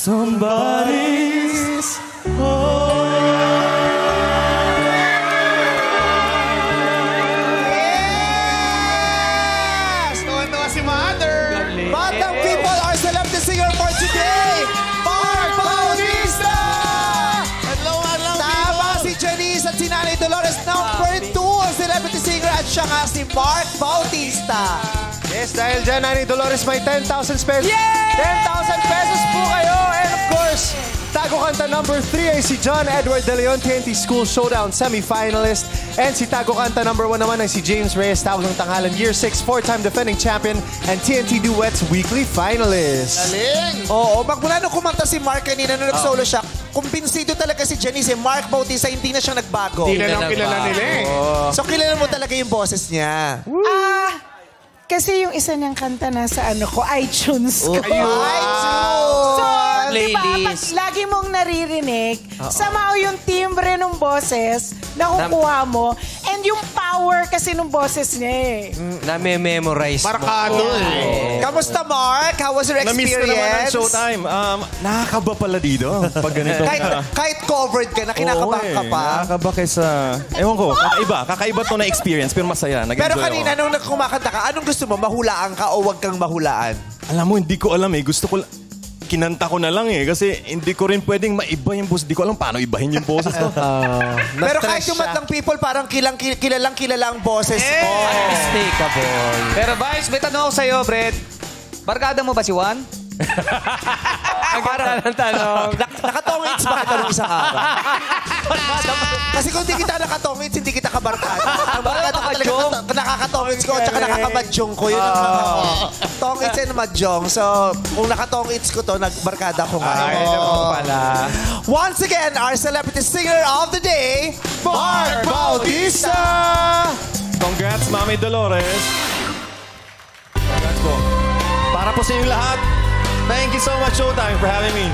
Somebody's home. Yes! Tuwan-tuwa si Mother. But the people are celebrity singer for today, Mark Bautista! Hello, Tama si Janice at si Nanay Dolores. Number 2 ang celebrity singer at siya nga si Mark Bautista. Yes, dahil dyan, Nanay Dolores, may 10,000 pesos. Yay! 10,000 pesos po kayo. And of course, Tago Kanta number 3 ay si John Edward De Leon, TNT School Showdown semi-finalist. And si Tago Kanta number 1 naman ay si James Reyes, Tawag ng Tanghalan Year 6, 4-time defending champion and TNT Duets weekly finalist. Galing! Oo, magmula nung kumanta si Mark kanina nung nag-solo siya, kumbinsido talaga si Janice. Mark Bautista, hindi na siya nagbago. Hindi na lang kilala nila eh. So kilala mo talaga yung boses niya. Kasi yung isa niyang kanta nasa iTunes ko. iTunes! So, di ba, pag Playlist. lagi mong naririnig, somehow yung timbre ng boses, nakukuha mo, and yung power kasi ng boses niya eh. Name-memorize mo. Markado eh. Kamusta, Mark? How was your Na-miss ko naman ang experience? showtime. Nakakaba pala dito. Pag ganito. Kahit covered ka na, kinakabahan ka pa. Nakakaba kaysa... Ewan ko, kakaiba to na experience, pero masaya. Nag-enjoy Pero ako. kanina, nung kumakanta ka, anong gusto mo? Mahulaan ka o wag kang mahulaan? Alam mo, hindi ko alam eh. Gusto ko kinanta ko na lang eh. Kasi hindi ko rin pwedeng maiba yung boses. Hindi ko alam paano ibahin yung boses to. Pero kahit yung madlang people, parang kilalang ang boses mo. Unmistakable. Pero Vice, may tanong ako sa'yo, Brett. Barkada mo ba si Juan? Parang ng tanong. Nakatongits ba kita nung isang araw? Kasi kung di kita nakatongits, hindi kita kabarkada. Ang barkada ko talaga nakakatongits ko at saka nakakamadjong ko. Yun ang tongits and madjong. So, kung nakatongits ko to, nagbarkada ko nga. Pala. Once again, our celebrity singer of the day, Mark Bautista! Congrats, Mami Dolores. Congrats po. Para po sa inyong lahat, thank you so much, Showtime, for having me.